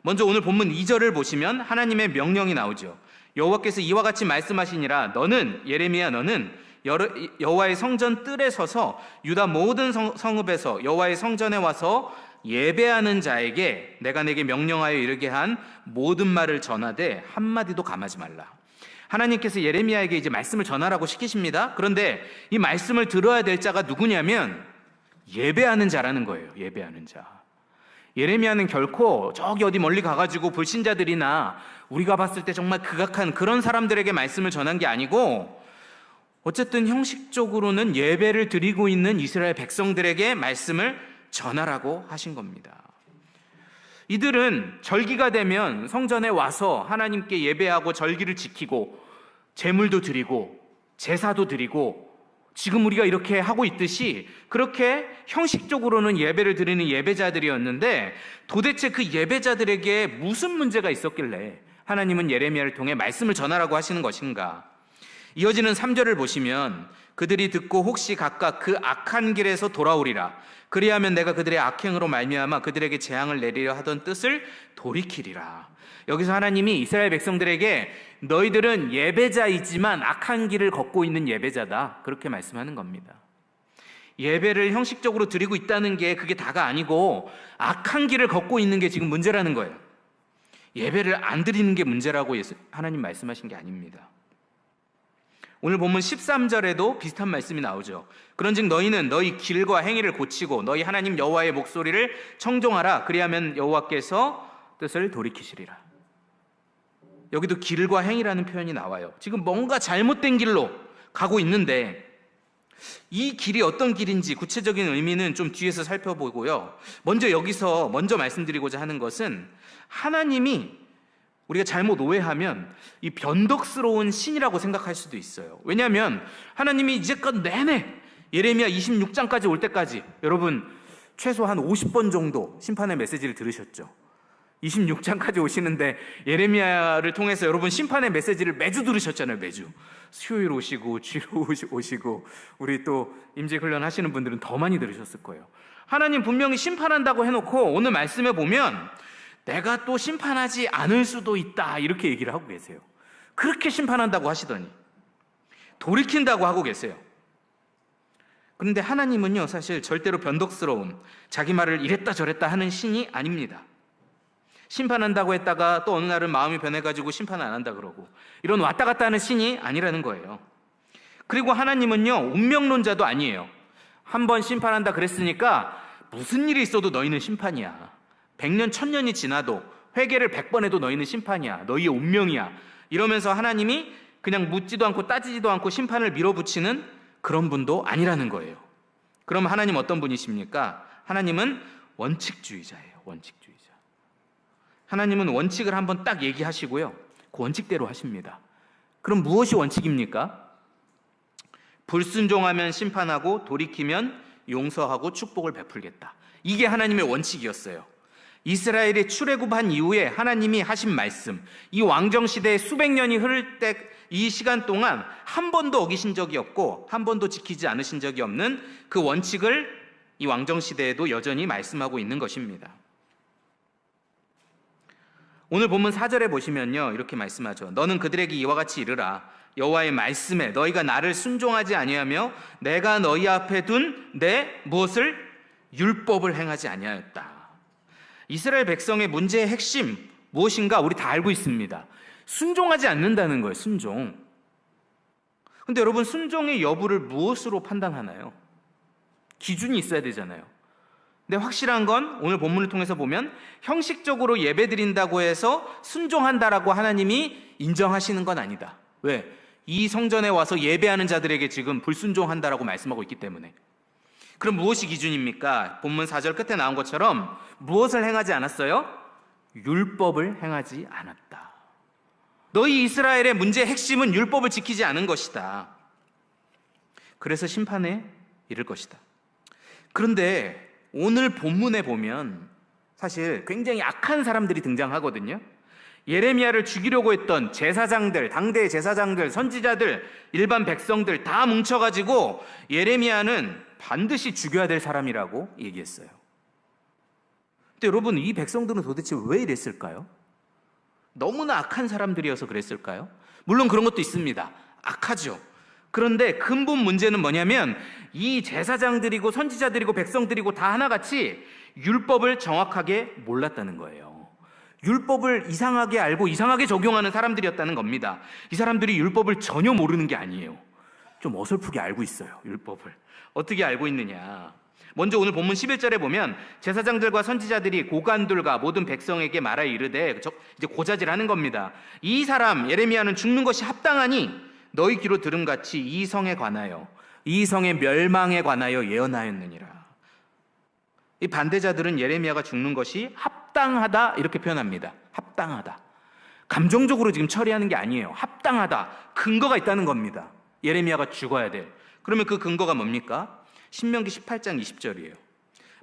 먼저 오늘 본문 2절을 보시면 하나님의 명령이 나오죠. 여호와께서 이와 같이 말씀하시니라. 너는 예레미야 너는 여호와의 성전 뜰에 서서 유다 모든 성읍에서 여호와의 성전에 와서 예배하는 자에게 내가 내게 명령하여 이르게 한 모든 말을 전하되 한마디도 감하지 말라. 하나님께서 예레미야에게 이제 말씀을 전하라고 시키십니다. 그런데 이 말씀을 들어야 될 자가 누구냐면 예배하는 자라는 거예요. 예배하는 자. 예레미야는 결코 저기 어디 멀리 가가지고 불신자들이나 우리가 봤을 때 정말 극악한 그런 사람들에게 말씀을 전한 게 아니고 어쨌든 형식적으로는 예배를 드리고 있는 이스라엘 백성들에게 말씀을 전하라고 하신 겁니다. 이들은 절기가 되면 성전에 와서 하나님께 예배하고 절기를 지키고 제물도 드리고 제사도 드리고 지금 우리가 이렇게 하고 있듯이 그렇게 형식적으로는 예배를 드리는 예배자들이었는데 도대체 그 예배자들에게 무슨 문제가 있었길래 하나님은 예레미야를 통해 말씀을 전하라고 하시는 것인가? 이어지는 3절을 보시면 그들이 듣고 혹시 각각 그 악한 길에서 돌아오리라. 그리하면 내가 그들의 악행으로 말미암아 그들에게 재앙을 내리려 하던 뜻을 돌이키리라. 여기서 하나님이 이스라엘 백성들에게 너희들은 예배자이지만 악한 길을 걷고 있는 예배자다, 그렇게 말씀하는 겁니다. 예배를 형식적으로 드리고 있다는 게 그게 다가 아니고 악한 길을 걷고 있는 게 지금 문제라는 거예요. 예배를 안 드리는 게 문제라고 하나님 말씀하신 게 아닙니다. 오늘 본문 13절에도 비슷한 말씀이 나오죠. 그런즉 너희는 너희 길과 행위를 고치고 너희 하나님 여호와의 목소리를 청종하라. 그리하면 여호와께서 뜻을 돌이키시리라. 여기도 길과 행위라는 표현이 나와요. 지금 뭔가 잘못된 길로 가고 있는데 이 길이 어떤 길인지 구체적인 의미는 좀 뒤에서 살펴보고요. 먼저 말씀드리고자 하는 것은 하나님이 우리가 잘못 오해하면 이 변덕스러운 신이라고 생각할 수도 있어요. 왜냐하면 하나님이 이제껏 내내 예레미야 26장까지 올 때까지 여러분 최소 한 50번 정도 심판의 메시지를 들으셨죠. 26장까지 오시는데 예레미야를 통해서 여러분 심판의 메시지를 매주 들으셨잖아요. 매주 수요일 오시고 주일 오시고 우리 또 임직훈련 하시는 분들은 더 많이 들으셨을 거예요. 하나님 분명히 심판한다고 해놓고 오늘 말씀에 보면 내가 또 심판하지 않을 수도 있다 이렇게 얘기를 하고 계세요. 그렇게 심판한다고 하시더니 돌이킨다고 하고 계세요. 그런데 하나님은요 사실 절대로 변덕스러운 자기 말을 이랬다 저랬다 하는 신이 아닙니다. 심판한다고 했다가 또 어느 날은 마음이 변해가지고 심판 안 한다 그러고 이런 왔다 갔다 하는 신이 아니라는 거예요. 그리고 하나님은요 운명론자도 아니에요. 한번 심판한다 그랬으니까 무슨 일이 있어도 너희는 심판이야. 100년 1000년이 지나도 회개를 100번 해도 너희는 심판이야. 너희의 운명이야. 이러면서 하나님이 그냥 묻지도 않고 따지지도 않고 심판을 밀어붙이는 그런 분도 아니라는 거예요. 그럼 하나님 어떤 분이십니까? 하나님은 원칙주의자예요. 원칙주의자. 하나님은 원칙을 한번 딱 얘기하시고요. 그 원칙대로 하십니다. 그럼 무엇이 원칙입니까? 불순종하면 심판하고 돌이키면 용서하고 축복을 베풀겠다. 이게 하나님의 원칙이었어요. 이스라엘이 출애굽한 이후에 하나님이 하신 말씀, 이 왕정시대의 수백 년이 흐를 때 이 시간 동안 한 번도 어기신 적이 없고 한 번도 지키지 않으신 적이 없는 그 원칙을 이 왕정시대에도 여전히 말씀하고 있는 것입니다. 오늘 본문 4절에 보시면요 이렇게 말씀하죠. 너는 그들에게 이와 같이 이르라. 여호와의 말씀에 너희가 나를 순종하지 아니하며 내가 너희 앞에 둔 내 무엇을 율법을 행하지 아니하였다. 이스라엘 백성의 문제의 핵심 무엇인가 우리 다 알고 있습니다. 순종하지 않는다는 거예요. 순종. 근데 여러분 순종의 여부를 무엇으로 판단하나요? 기준이 있어야 되잖아요. 근데 확실한 건 오늘 본문을 통해서 보면 형식적으로 예배드린다고 해서 순종한다라고 하나님이 인정하시는 건 아니다. 왜? 이 성전에 와서 예배하는 자들에게 지금 불순종한다라고 말씀하고 있기 때문에. 그럼 무엇이 기준입니까? 본문 4절 끝에 나온 것처럼 무엇을 행하지 않았어요? 율법을 행하지 않았다. 너희 이스라엘의 문제의 핵심은 율법을 지키지 않은 것이다. 그래서 심판에 이를 것이다. 그런데 오늘 본문에 보면 사실 굉장히 악한 사람들이 등장하거든요. 예레미야를 죽이려고 했던 제사장들, 당대의 제사장들, 선지자들, 일반 백성들 다 뭉쳐가지고 예레미야는 반드시 죽여야 될 사람이라고 얘기했어요. 근데 여러분, 이 백성들은 도대체 왜 이랬을까요? 너무나 악한 사람들이어서 그랬을까요? 물론 그런 것도 있습니다. 악하죠. 그런데 근본 문제는 뭐냐면 이 제사장들이고 선지자들이고 백성들이고 다 하나같이 율법을 정확하게 몰랐다는 거예요. 율법을 이상하게 알고 이상하게 적용하는 사람들이었다는 겁니다. 이 사람들이 율법을 전혀 모르는 게 아니에요. 좀 어설프게 알고 있어요. 율법을 어떻게 알고 있느냐, 먼저 오늘 본문 11절에 보면 제사장들과 선지자들이 고관들과 모든 백성에게 말하 이르되, 이제 고자질하는 겁니다. 이 사람 예레미야는 죽는 것이 합당하니 너희 귀로 들음같이 이 성에 관하여, 이 성의 멸망에 관하여 예언하였느니라. 이 반대자들은 예레미야가 죽는 것이 합당하다 이렇게 표현합니다. 합당하다. 감정적으로 지금 처리하는 게 아니에요. 합당하다. 근거가 있다는 겁니다. 예레미야가 죽어야 돼. 그러면 그 근거가 뭡니까? 신명기 18장 20절이에요.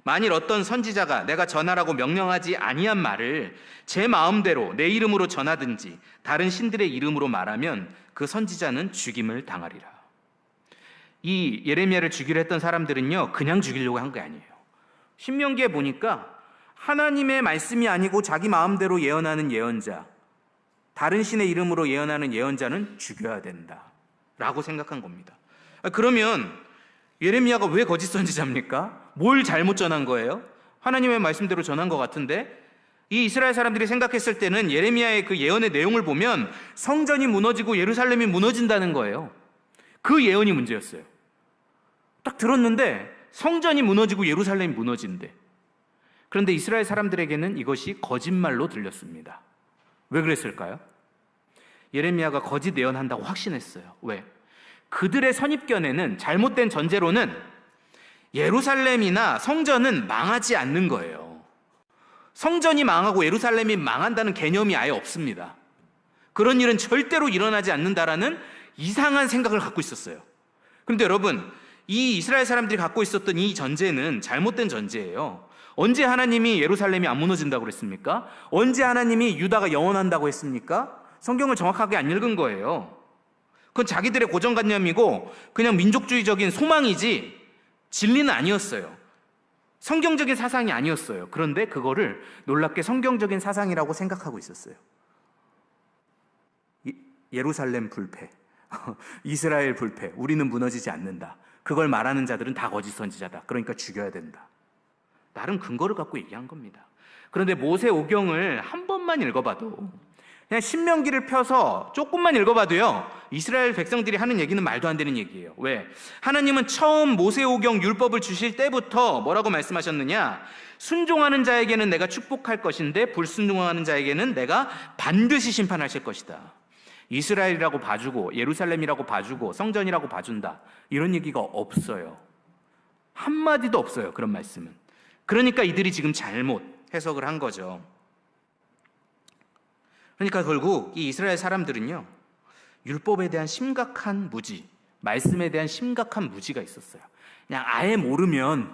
만일 어떤 선지자가 내가 전하라고 명령하지 아니한 말을 제 마음대로 내 이름으로 전하든지 다른 신들의 이름으로 말하면 그 선지자는 죽임을 당하리라. 이 예레미야를 죽이려 했던 사람들은요, 그냥 죽이려고 한 게 아니에요. 신명기에 보니까 하나님의 말씀이 아니고 자기 마음대로 예언하는 예언자, 다른 신의 이름으로 예언하는 예언자는 죽여야 된다 라고 생각한 겁니다. 그러면 예레미야가 왜 거짓 선지자입니까? 뭘 잘못 전한 거예요? 하나님의 말씀대로 전한 것 같은데, 이 이스라엘 사람들이 생각했을 때는 예레미야의 그 예언의 내용을 보면 성전이 무너지고 예루살렘이 무너진다는 거예요. 그 예언이 문제였어요. 딱 들었는데 성전이 무너지고 예루살렘이 무너진대. 그런데 이스라엘 사람들에게는 이것이 거짓말로 들렸습니다. 왜 그랬을까요? 예레미야가 거짓 예언한다고 확신했어요. 왜? 그들의 선입견에는, 잘못된 전제로는 예루살렘이나 성전은 망하지 않는 거예요. 성전이 망하고 예루살렘이 망한다는 개념이 아예 없습니다. 그런 일은 절대로 일어나지 않는다라는 이상한 생각을 갖고 있었어요. 그런데 여러분, 이 이스라엘 사람들이 갖고 있었던 이 전제는 잘못된 전제예요. 언제 하나님이 예루살렘이 안 무너진다고 그랬습니까? 언제 하나님이 유다가 영원한다고 했습니까? 성경을 정확하게 안 읽은 거예요. 그건 자기들의 고정관념이고 그냥 민족주의적인 소망이지 진리는 아니었어요. 성경적인 사상이 아니었어요. 그런데 그거를 놀랍게 성경적인 사상이라고 생각하고 있었어요. 예루살렘 불패, 이스라엘 불패, 우리는 무너지지 않는다. 그걸 말하는 자들은 다 거짓 선지자다. 그러니까 죽여야 된다. 나름 근거를 갖고 얘기한 겁니다. 그런데 모세 오경을 한 번만 읽어봐도, 그냥 신명기를 펴서 조금만 읽어봐도요, 이스라엘 백성들이 하는 얘기는 말도 안 되는 얘기예요. 왜? 하나님은 처음 모세오경 율법을 주실 때부터 뭐라고 말씀하셨느냐? 순종하는 자에게는 내가 축복할 것인데 불순종하는 자에게는 내가 반드시 심판하실 것이다. 이스라엘이라고 봐주고 예루살렘이라고 봐주고 성전이라고 봐준다, 이런 얘기가 없어요. 한마디도 없어요, 그런 말씀은. 그러니까 이들이 지금 잘못 해석을 한 거죠. 그러니까 결국 이 이스라엘 사람들은요, 율법에 대한 심각한 무지, 말씀에 대한 심각한 무지가 있었어요. 그냥 아예 모르면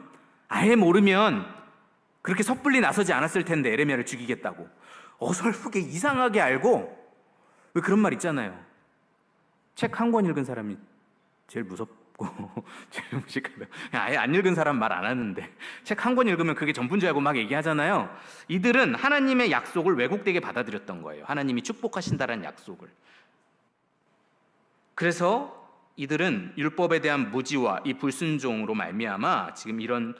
그렇게 섣불리 나서지 않았을 텐데, 예레미야를 죽이겠다고. 어설프게 이상하게 알고, 왜 그런 말 있잖아요. 책 한 권 읽은 사람이 제일 무섭고 제일 무식하다. 아예 안 읽은 사람 말 안 하는데 책 한 권 읽으면 그게 전부인 줄 알고 막 얘기하잖아요. 이들은 하나님의 약속을 왜곡되게 받아들였던 거예요. 하나님이 축복하신다라는 약속을. 그래서 이들은 율법에 대한 무지와 이 불순종으로 말미암아 지금 이런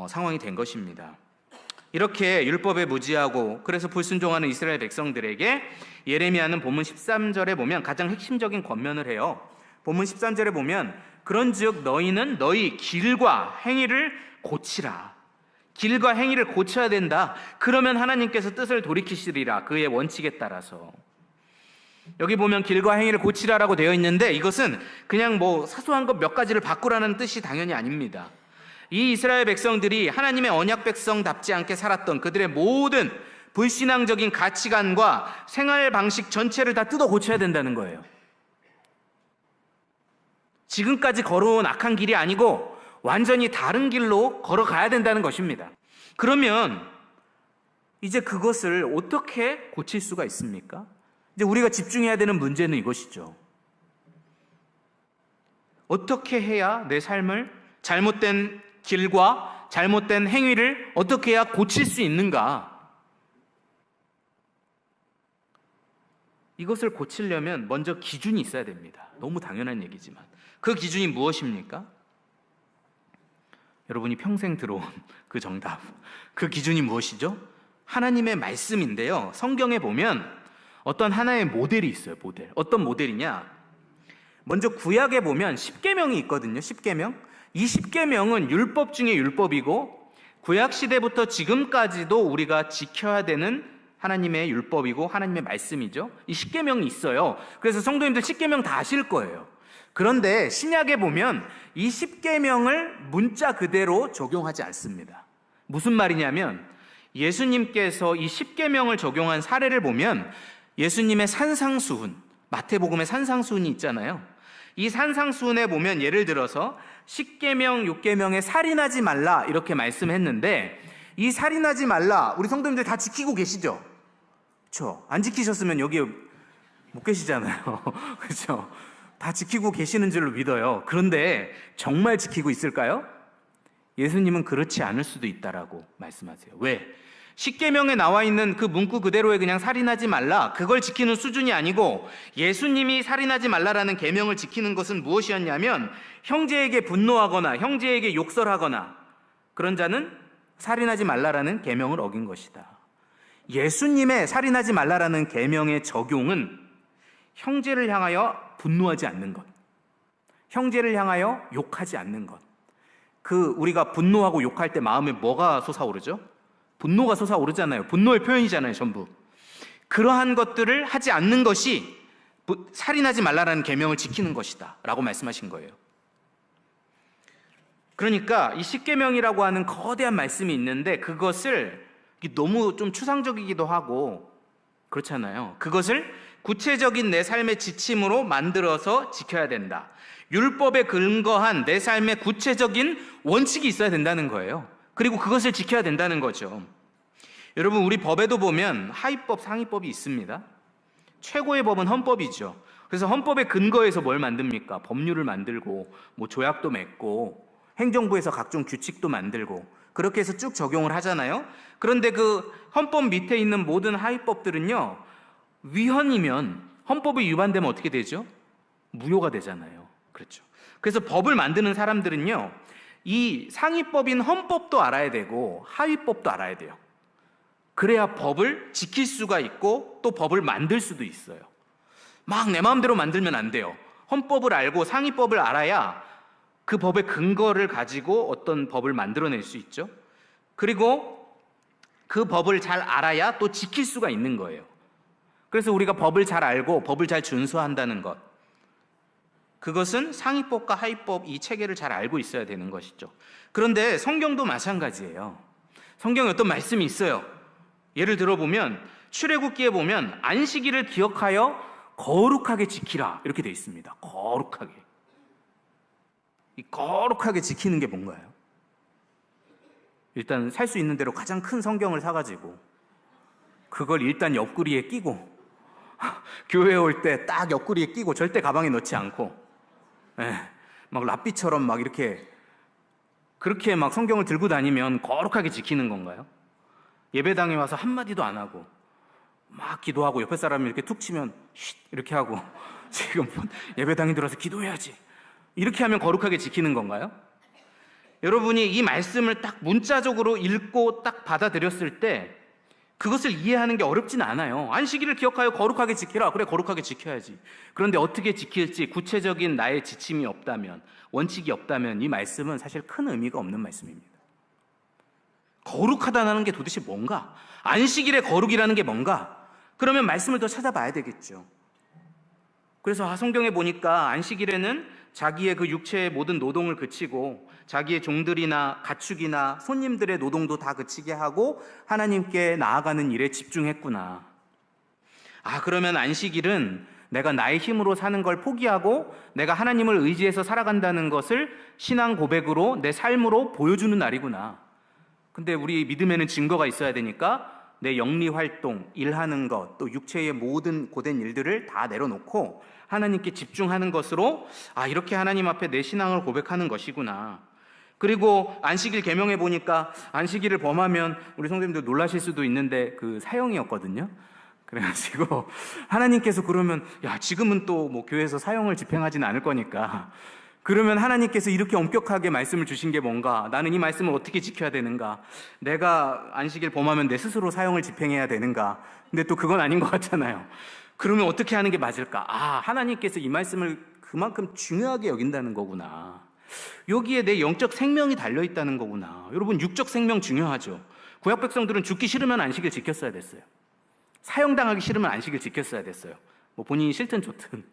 상황이 된 것입니다. 이렇게 율법에 무지하고 그래서 불순종하는 이스라엘 백성들에게 예레미야는 본문 13절에 보면 가장 핵심적인 권면을 해요. 본문 13절에 보면 그런즉 너희는 너희 길과 행위를 고치라. 길과 행위를 고쳐야 된다. 그러면 하나님께서 뜻을 돌이키시리라. 그의 원칙에 따라서. 여기 보면 길과 행위를 고치라라고 되어 있는데, 이것은 그냥 뭐 사소한 것 몇 가지를 바꾸라는 뜻이 당연히 아닙니다. 이 이스라엘 백성들이 하나님의 언약 백성답지 않게 살았던 그들의 모든 불신앙적인 가치관과 생활 방식 전체를 다 뜯어 고쳐야 된다는 거예요. 지금까지 걸어온 악한 길이 아니고 완전히 다른 길로 걸어가야 된다는 것입니다. 그러면 이제 그것을 어떻게 고칠 수가 있습니까? 이제 우리가 집중해야 되는 문제는 이것이죠. 어떻게 해야 내 삶을 잘못된 길과 잘못된 행위를 어떻게 해야 고칠 수 있는가? 이것을 고치려면 먼저 기준이 있어야 됩니다. 너무 당연한 얘기지만 그 기준이 무엇입니까? 여러분이 평생 들어온 그 정답, 그 기준이 무엇이죠? 하나님의 말씀인데요. 성경에 보면 어떤 하나의 모델이 있어요. 모델. 어떤 모델이냐? 먼저 구약에 보면 십계명이 있거든요. 십계명. 이 십계명은 율법 중에 율법이고 구약 시대부터 지금까지도 우리가 지켜야 되는 하나님의 율법이고 하나님의 말씀이죠. 이 십계명이 있어요. 그래서 성도님들 십계명 다 아실 거예요. 그런데 신약에 보면 이 십계명을 문자 그대로 적용하지 않습니다. 무슨 말이냐면 예수님께서 이 십계명을 적용한 사례를 보면 예수님의 산상수훈, 마태복음의 산상수훈이 있잖아요. 이 산상수훈에 보면 예를 들어서 십계명, 육계명에 살인하지 말라 이렇게 말씀했는데 이 살인하지 말라 우리 성도님들 다 지키고 계시죠? 그렇죠? 안 지키셨으면 여기에 못 계시잖아요. 그렇죠? 다 지키고 계시는 줄로 믿어요. 그런데 정말 지키고 있을까요? 예수님은 그렇지 않을 수도 있다라고 말씀하세요. 왜? 십계명에 나와 있는 그 문구 그대로의 그냥 살인하지 말라 그걸 지키는 수준이 아니고 예수님이 살인하지 말라라는 계명을 지키는 것은 무엇이었냐면 형제에게 분노하거나 형제에게 욕설하거나 그런 자는 살인하지 말라라는 계명을 어긴 것이다. 예수님의 살인하지 말라라는 계명의 적용은 형제를 향하여 분노하지 않는 것, 형제를 향하여 욕하지 않는 것. 우리가 분노하고 욕할 때 마음에 뭐가 솟아오르죠? 분노가 솟아오르잖아요. 분노의 표현이잖아요, 전부. 그러한 것들을 하지 않는 것이 살인하지 말라라는 계명을 지키는 것이다 라고 말씀하신 거예요. 그러니까 이 십계명이라고 하는 거대한 말씀이 있는데 그것을 너무 좀 추상적이기도 하고 그렇잖아요. 그것을 구체적인 내 삶의 지침으로 만들어서 지켜야 된다. 율법에 근거한 내 삶의 구체적인 원칙이 있어야 된다는 거예요. 그리고 그것을 지켜야 된다는 거죠. 여러분 우리 법에도 보면 하위법, 상위법이 있습니다. 최고의 법은 헌법이죠. 그래서 헌법의 근거에서 뭘 만듭니까? 법률을 만들고 뭐 조약도 맺고 행정부에서 각종 규칙도 만들고 그렇게 해서 쭉 적용을 하잖아요. 그런데 그 헌법 밑에 있는 모든 하위법들은요, 위헌이면 헌법이 위반되면 어떻게 되죠? 무효가 되잖아요. 그렇죠. 그래서 법을 만드는 사람들은요, 이 상위법인 헌법도 알아야 되고 하위법도 알아야 돼요. 그래야 법을 지킬 수가 있고 또 법을 만들 수도 있어요. 막 내 마음대로 만들면 안 돼요. 헌법을 알고 상위법을 알아야 그 법의 근거를 가지고 어떤 법을 만들어낼 수 있죠. 그리고 그 법을 잘 알아야 또 지킬 수가 있는 거예요. 그래서 우리가 법을 잘 알고 법을 잘 준수한다는 것, 그것은 상위법과 하위법 이 체계를 잘 알고 있어야 되는 것이죠. 그런데 성경도 마찬가지예요. 성경에 어떤 말씀이 있어요. 예를 들어보면 출애굽기에 보면 안식일을 기억하여 거룩하게 지키라 이렇게 되어 있습니다. 거룩하게. 이 거룩하게 지키는 게 뭔가요? 일단 살 수 있는 대로 가장 큰 성경을 사가지고 그걸 일단 옆구리에 끼고 교회에 올 때 딱 옆구리에 끼고 절대 가방에 넣지 않고 막 랍비처럼 막 이렇게 그렇게 막 성경을 들고 다니면 거룩하게 지키는 건가요? 예배당에 와서 한마디도 안 하고 막 기도하고 옆에 사람이 이렇게 툭 치면 쉿 이렇게 하고 지금 예배당에 들어서 기도해야지 이렇게 하면 거룩하게 지키는 건가요? 여러분이 이 말씀을 딱 문자적으로 읽고 딱 받아들였을 때 그것을 이해하는 게 어렵진 않아요. 안식일을 기억하여 거룩하게 지키라. 그래, 거룩하게 지켜야지. 그런데 어떻게 지킬지 구체적인 나의 지침이 없다면, 원칙이 없다면 이 말씀은 사실 큰 의미가 없는 말씀입니다. 거룩하다는 게 도대체 뭔가? 안식일의 거룩이라는 게 뭔가? 그러면 말씀을 더 찾아봐야 되겠죠. 그래서 성경에 보니까 안식일에는 자기의 그 육체의 모든 노동을 그치고 자기의 종들이나 가축이나 손님들의 노동도 다 그치게 하고 하나님께 나아가는 일에 집중했구나. 그러면 안식일은 내가 나의 힘으로 사는 걸 포기하고 내가 하나님을 의지해서 살아간다는 것을 신앙 고백으로 내 삶으로 보여주는 날이구나. 근데 우리 믿음에는 증거가 있어야 되니까 내 영리 활동, 일하는 것, 또 육체의 모든 고된 일들을 다 내려놓고 하나님께 집중하는 것으로 이렇게 하나님 앞에 내 신앙을 고백하는 것이구나. 그리고 안식일 계명해 보니까 안식일을 범하면 우리 성도님들 놀라실 수도 있는데 그 사형이었거든요. 그래가지고 하나님께서 그러면 야, 지금은 또 뭐 교회에서 사형을 집행하진 않을 거니까 그러면 하나님께서 이렇게 엄격하게 말씀을 주신 게 뭔가? 나는 이 말씀을 어떻게 지켜야 되는가? 내가 안식일 범하면 내 스스로 사형을 집행해야 되는가? 근데 또 그건 아닌 것 같잖아요. 그러면 어떻게 하는 게 맞을까? 아, 하나님께서 이 말씀을 그만큼 중요하게 여긴다는 거구나. 여기에 내 영적 생명이 달려있다는 거구나. 여러분, 육적 생명 중요하죠. 구약 백성들은 죽기 싫으면 안식일 지켰어야 됐어요. 사형당하기 싫으면 안식일 지켰어야 됐어요. 뭐 본인이 싫든 좋든.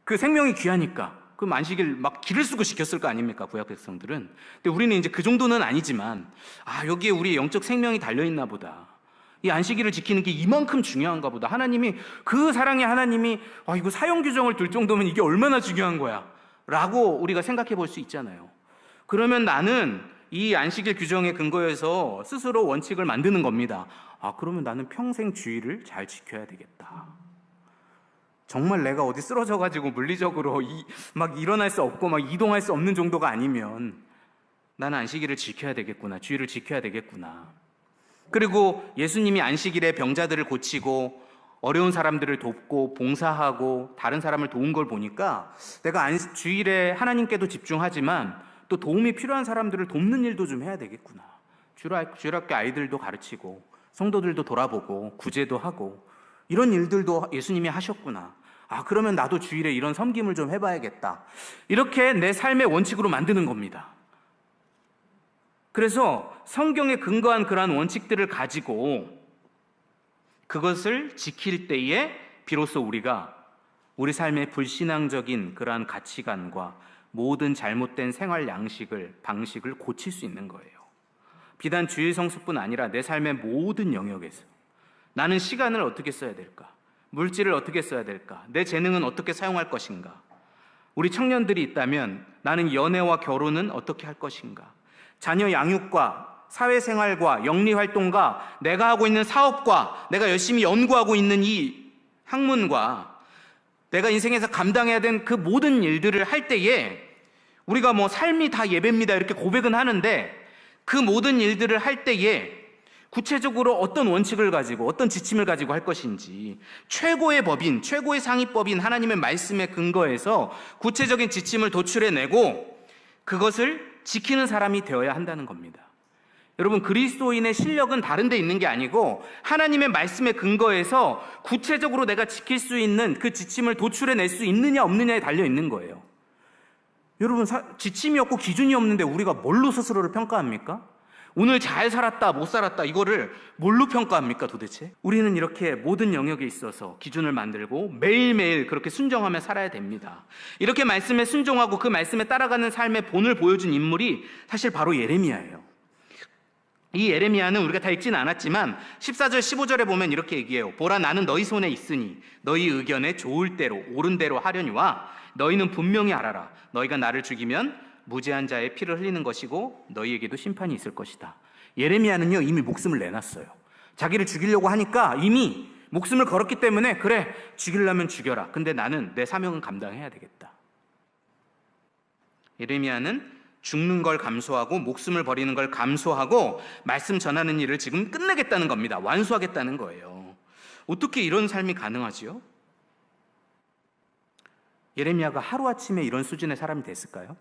그 생명이 귀하니까. 그럼 안식일 막 기를 쓰고 지켰을 거 아닙니까? 구약 백성들은. 근데 우리는 이제 그 정도는 아니지만, 아, 여기에 우리의 영적 생명이 달려있나 보다. 이 안식일을 지키는 게 이만큼 중요한가 보다. 하나님이, 그 사랑의 하나님이, 아, 이거 사형 규정을 둘 정도면 이게 얼마나 중요한 거야. 라고 우리가 생각해 볼 수 있잖아요. 그러면 나는 이 안식일 규정에 근거해서 스스로 원칙을 만드는 겁니다. 아, 그러면 나는 평생 주일을 잘 지켜야 되겠다. 정말 내가 어디 쓰러져가지고 물리적으로 막 일어날 수 없고 막 이동할 수 없는 정도가 아니면 나는 안식일을 지켜야 되겠구나. 주일을 지켜야 되겠구나. 그리고 예수님이 안식일에 병자들을 고치고 어려운 사람들을 돕고 봉사하고 다른 사람을 도운 걸 보니까 내가 주일에 하나님께도 집중하지만 또 도움이 필요한 사람들을 돕는 일도 좀 해야 되겠구나. 주일학교 아이들도 가르치고 성도들도 돌아보고 구제도 하고 이런 일들도 예수님이 하셨구나. 아, 그러면 나도 주일에 이런 섬김을 좀 해봐야겠다. 이렇게 내 삶의 원칙으로 만드는 겁니다. 그래서 성경에 근거한 그러한 원칙들을 가지고 그것을 지킬 때에 비로소 우리가 우리 삶의 불신앙적인 그러한 가치관과 모든 잘못된 생활 방식을 고칠 수 있는 거예요. 비단 주일 성수뿐 아니라 내 삶의 모든 영역에서 나는 시간을 어떻게 써야 될까? 물질을 어떻게 써야 될까? 내 재능은 어떻게 사용할 것인가? 우리 청년들이 있다면 나는 연애와 결혼은 어떻게 할 것인가? 자녀 양육과 사회생활과 영리활동과 내가 하고 있는 사업과 내가 열심히 연구하고 있는 이 학문과 내가 인생에서 감당해야 되는 그 모든 일들을 할 때에 우리가 뭐 삶이 다 예배입니다 이렇게 고백은 하는데 그 모든 일들을 할 때에 구체적으로 어떤 원칙을 가지고 어떤 지침을 가지고 할 것인지 최고의 법인, 최고의 상위법인 하나님의 말씀에 근거해서 구체적인 지침을 도출해내고 그것을 지키는 사람이 되어야 한다는 겁니다. 여러분, 그리스도인의 실력은 다른 데 있는 게 아니고 하나님의 말씀에 근거해서 구체적으로 내가 지킬 수 있는 그 지침을 도출해낼 수 있느냐 없느냐에 달려 있는 거예요. 여러분, 지침이 없고 기준이 없는데 우리가 뭘로 스스로를 평가합니까? 오늘 잘 살았다, 못 살았다, 이거를 뭘로 평가합니까 도대체? 우리는 이렇게 모든 영역에 있어서 기준을 만들고 매일매일 그렇게 순종하며 살아야 됩니다. 이렇게 말씀에 순종하고 그 말씀에 따라가는 삶의 본을 보여준 인물이 사실 바로 예레미야예요. 이 예레미야는 우리가 다 읽지는 않았지만 14절 15절에 보면 이렇게 얘기해요. 보라, 나는 너희 손에 있으니 너희 의견에 좋을 대로 옳은 대로 하려니와 너희는 분명히 알아라. 너희가 나를 죽이면 무죄한 자의 피를 흘리는 것이고 너희에게도 심판이 있을 것이다. 예레미야는요, 이미 목숨을 내놨어요. 자기를 죽이려고 하니까 이미 목숨을 걸었기 때문에 그래, 죽이려면 죽여라. 근데 나는 내 사명은 감당해야 되겠다. 예레미야는 죽는 걸 감수하고 목숨을 버리는 걸 감수하고 말씀 전하는 일을 지금 끝내겠다는 겁니다. 완수하겠다는 거예요. 어떻게 이런 삶이 가능하지요? 예레미야가 하루아침에 이런 수준의 사람이 됐을까요?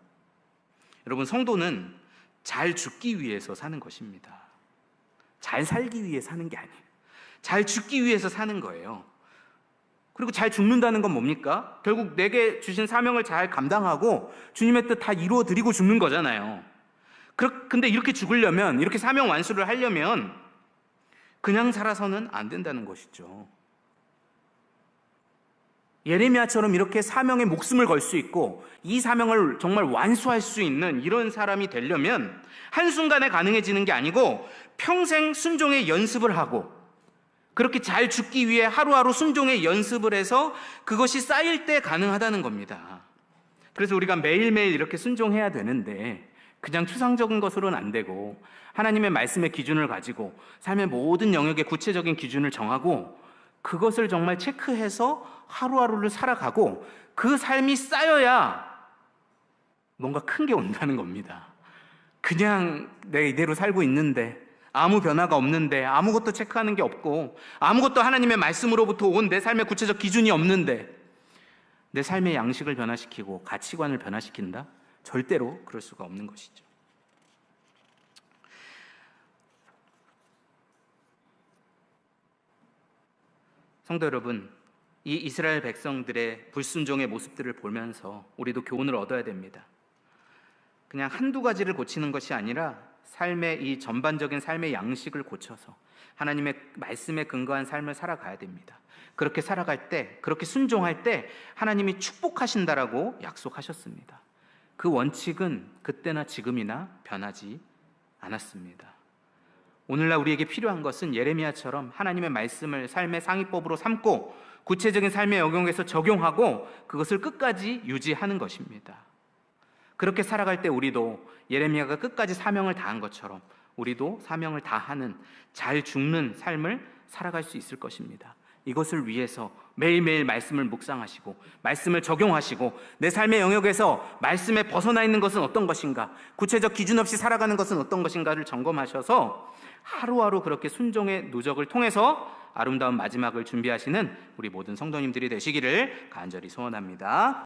여러분, 성도는 잘 죽기 위해서 사는 것입니다. 잘 살기 위해 사는 게 아니에요. 잘 죽기 위해서 사는 거예요. 그리고 잘 죽는다는 건 뭡니까? 결국 내게 주신 사명을 잘 감당하고 주님의 뜻 다 이루어 드리고 죽는 거잖아요. 근데 이렇게 죽으려면, 이렇게 사명 완수를 하려면 그냥 살아서는 안 된다는 것이죠. 예레미야처럼 이렇게 사명에 목숨을 걸 수 있고 이 사명을 정말 완수할 수 있는 이런 사람이 되려면 한순간에 가능해지는 게 아니고 평생 순종의 연습을 하고 그렇게 잘 죽기 위해 하루하루 순종의 연습을 해서 그것이 쌓일 때 가능하다는 겁니다. 그래서 우리가 매일매일 이렇게 순종해야 되는데 그냥 추상적인 것으로는 안 되고 하나님의 말씀의 기준을 가지고 삶의 모든 영역의 구체적인 기준을 정하고 그것을 정말 체크해서 하루하루를 살아가고 그 삶이 쌓여야 뭔가 큰 게 온다는 겁니다. 그냥 내가 이대로 살고 있는데, 아무 변화가 없는데, 아무것도 체크하는 게 없고, 아무것도 하나님의 말씀으로부터 온 내 삶의 구체적 기준이 없는데 내 삶의 양식을 변화시키고 가치관을 변화시킨다? 절대로 그럴 수가 없는 것이죠. 성도 여러분, 이 이스라엘 백성들의 불순종의 모습들을 보면서 우리도 교훈을 얻어야 됩니다. 그냥 한두 가지를 고치는 것이 아니라 삶의 이 전반적인 삶의 양식을 고쳐서 하나님의 말씀에 근거한 삶을 살아가야 됩니다. 그렇게 살아갈 때, 그렇게 순종할 때 하나님이 축복하신다라고 약속하셨습니다. 그 원칙은 그때나 지금이나 변하지 않았습니다. 오늘날 우리에게 필요한 것은 예레미야처럼 하나님의 말씀을 삶의 상위법으로 삼고 구체적인 삶의 영역에서 적용하고 그것을 끝까지 유지하는 것입니다. 그렇게 살아갈 때 우리도 예레미야가 끝까지 사명을 다한 것처럼 우리도 사명을 다하는, 잘 죽는 삶을 살아갈 수 있을 것입니다. 이것을 위해서 매일매일 말씀을 묵상하시고 말씀을 적용하시고 내 삶의 영역에서 말씀에 벗어나 있는 것은 어떤 것인가, 구체적 기준 없이 살아가는 것은 어떤 것인가를 점검하셔서 하루하루 그렇게 순종의 누적을 통해서 아름다운 마지막을 준비하시는 우리 모든 성도님들이 되시기를 간절히 소원합니다.